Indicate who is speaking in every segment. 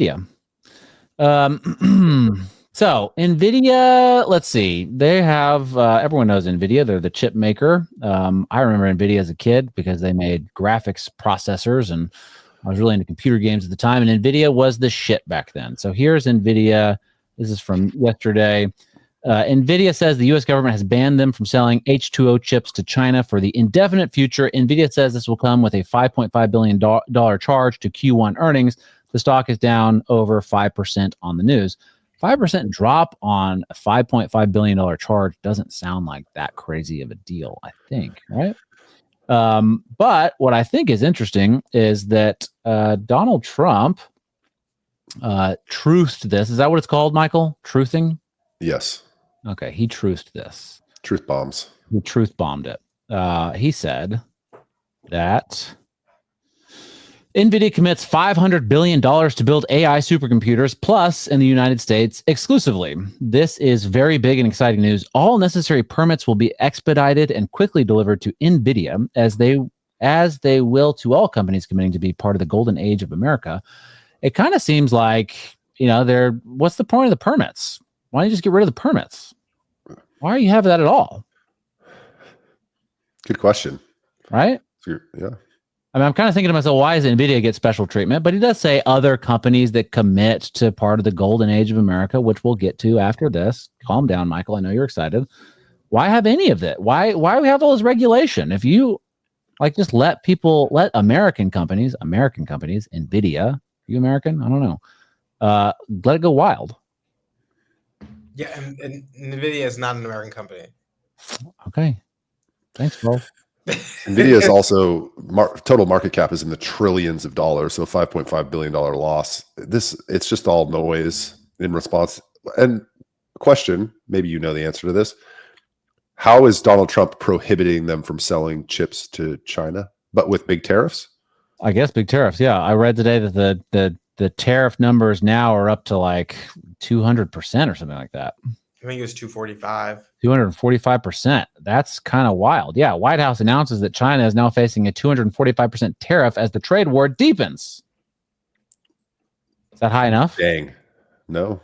Speaker 1: Yeah. So Nvidia, let's see. They have everyone knows Nvidia. They're the chip maker. I remember Nvidia as a kid because they made graphics processors, and I was really into computer games at the time. And Nvidia was the shit back then. So here's Nvidia. This is from yesterday. Nvidia says the U.S. government has banned them from selling H2O chips to China for the indefinite future. Nvidia says this will come with a $5.5 billion charge to Q1 earnings. The stock is down over 5% on the news. 5% drop on a $5.5 billion charge doesn't sound like that crazy of a deal, I think, right? But what I think is interesting is that Donald Trump truthed this. Is that what it's called, Michael? Truthing?
Speaker 2: Yes.
Speaker 1: Okay, he truthed this.
Speaker 2: Truth bombs.
Speaker 1: He truth bombed it. He said that Nvidia commits $500 billion to build AI supercomputers, plus in the United States exclusively. This is very big and exciting news. All necessary permits will be expedited and quickly delivered to Nvidia, as they will to all companies committing to be part of the golden age of America. It kind of seems like, what's the point of the permits? Why don't you just get rid of the permits? Why are you having that at all?
Speaker 2: Good question.
Speaker 1: Right?
Speaker 2: Yeah.
Speaker 1: I mean, I'm kind of thinking to myself, why does Nvidia get special treatment? But he does say other companies that commit to part of the golden age of America, which we'll get to after this. Calm down, Michael. I know you're excited. Why have any of that? Why do we have all this regulation? If you just let American companies, Nvidia, you American? I don't know. Let it go wild.
Speaker 3: Yeah, and Nvidia is not an American company.
Speaker 1: Okay. Thanks, bro.
Speaker 2: Nvidia is also total market cap is in the trillions of dollars, so $5.5 billion loss. It's just all noise in response. And question, maybe you know the answer to this: how is Donald Trump prohibiting them from selling chips to China, but with big tariffs?
Speaker 1: I guess big tariffs. Yeah, I read today that the tariff numbers now are up to like 200% or something like that.
Speaker 3: I think it was 245.
Speaker 1: 245%. That's kind of wild. Yeah, White House announces that China is now facing a 245% tariff as the trade war deepens. Is that high enough?
Speaker 2: Dang. No.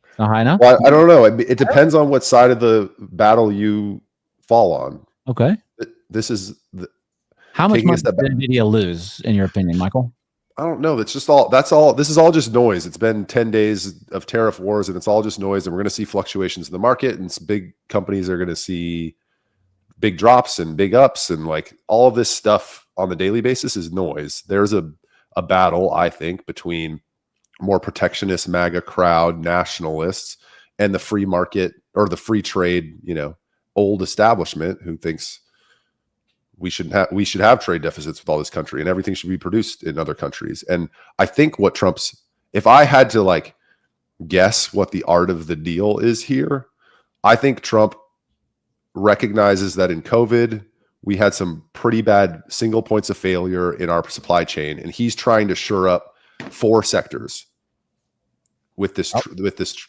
Speaker 1: It's not high enough?
Speaker 2: Well, I don't know. It depends on what side of the battle you fall on.
Speaker 1: Okay.
Speaker 2: This is...
Speaker 1: How much money did Nvidia lose, in your opinion, Michael?
Speaker 2: I don't know. That's all. This is all just noise. It's been 10 days of tariff wars, and it's all just noise. And we're going to see fluctuations in the market, and big companies are going to see big drops and big ups, and like all of this stuff on the daily basis is noise. There's a battle, I think, between more protectionist MAGA crowd nationalists and the free market or the free trade, old establishment who thinks we should have trade deficits with all this country and everything should be produced in other countries. And I think if I had to guess what the art of the deal is here, I think Trump recognizes that in COVID, we had some pretty bad single points of failure in our supply chain. And he's trying to shore up 4 sectors with this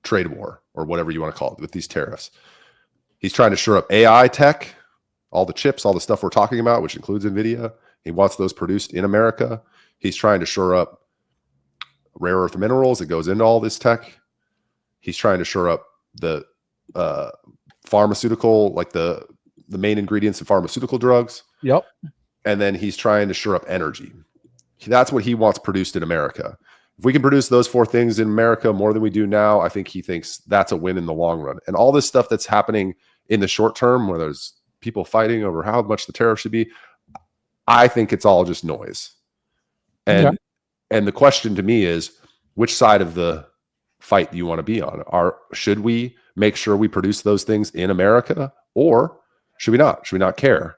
Speaker 2: trade war, or whatever you want to call it, with these tariffs. He's trying to shore up AI tech, all the chips, all the stuff we're talking about, which includes Nvidia. He wants those produced in America. He's trying to shore up rare earth minerals that goes into all this tech. He's trying to shore up the pharmaceutical, like the main ingredients in pharmaceutical drugs.
Speaker 1: Yep.
Speaker 2: And then he's trying to shore up energy. That's what he wants produced in America. If we can produce those 4 things in America more than we do now, I think he thinks that's a win in the long run. And all this stuff that's happening in the short term, where there's people fighting over how much the tariff should be, I think it's all just noise. And the question to me is, which side of the fight do you want to be on? Should we make sure we produce those things in America, or should we not? Should we not care?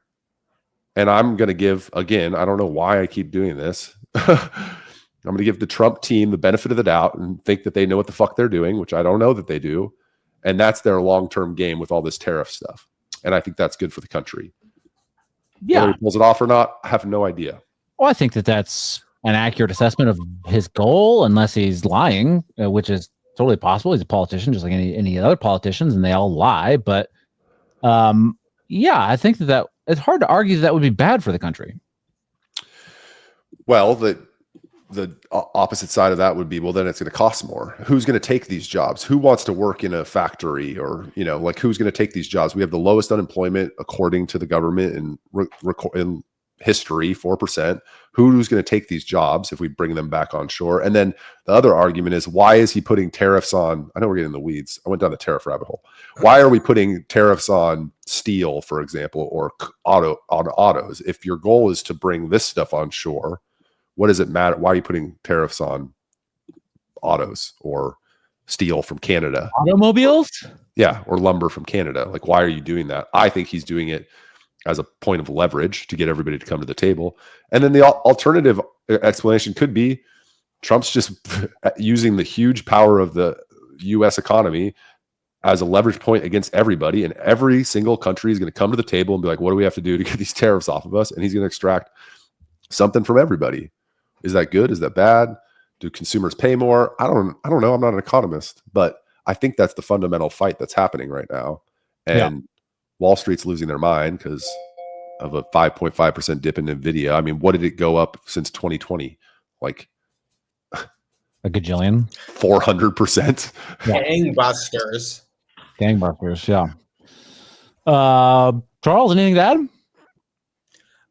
Speaker 2: And I'm going to give, again, I don't know why I keep doing this. I'm going to give the Trump team the benefit of the doubt and think that they know what the fuck they're doing, which I don't know that they do. And that's their long-term game with all this tariff stuff. And I think that's good for the country.
Speaker 1: Yeah.
Speaker 2: Whether he pulls it off or not, I have no idea.
Speaker 1: Well, I think that that's an accurate assessment of his goal, unless he's lying, which is totally possible. He's a politician, just like any other politicians, and they all lie. But I think that it's hard to argue that would be bad for the country.
Speaker 2: Well, the opposite side of that would be, well, then it's going to cost more. Who's going to take these jobs? Who wants to work in a factory, or, you know, like, who's going to take these jobs? We have the lowest unemployment according to the government in history, 4%. Who's going to take these jobs if we bring them back on shore? And then the other argument is, why is he putting tariffs on? I know we're getting in the weeds. I went down the tariff rabbit hole. Why are we putting tariffs on steel, for example, or autos? If your goal is to bring this stuff on shore, what does it matter? Why are you putting tariffs on autos or steel from Canada?
Speaker 1: Automobiles?
Speaker 2: Yeah, or lumber from Canada. Like, why are you doing that? I think he's doing it as a point of leverage to get everybody to come to the table. And then the alternative explanation could be Trump's just using the huge power of the U.S. economy as a leverage point against everybody. And every single country is going to come to the table and be like, what do we have to do to get these tariffs off of us? And he's going to extract something from everybody. Is that good? Is that bad? Do consumers pay more? I don't know. I'm not an economist, but I think that's the fundamental fight that's happening right now. And Wall Street's losing their mind because of a 5.5% dip in Nvidia. I mean, what did it go up since 2020? Like
Speaker 1: a gajillion,
Speaker 2: 400%.
Speaker 3: Gangbusters.
Speaker 1: Gangbusters, yeah. Charles, anything to add?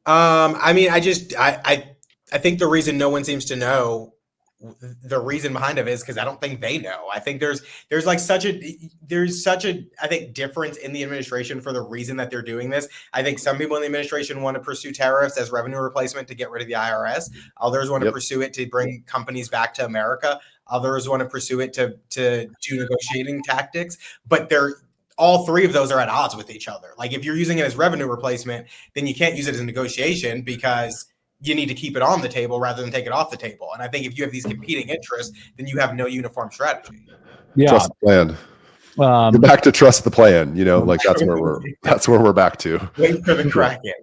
Speaker 3: I mean, I think the reason no one seems to know the reason behind it is because I don't think they know. I think there's such a I think difference in the administration for the reason that they're doing this. I think some people in the administration want to pursue tariffs as revenue replacement to get rid of the IRS. Others want to pursue it to bring companies back to America. Others want to pursue it to do negotiating tactics. But all three of those are at odds with each other. Like, if you're using it as revenue replacement, then you can't use it as a negotiation because you need to keep it on the table rather than take it off the table. And I think if you have these competing interests, then you have no uniform strategy.
Speaker 2: Yeah. Trust the plan. You're back to trust the plan, you know, like that's where we're back to.
Speaker 3: Wait for the Kraken.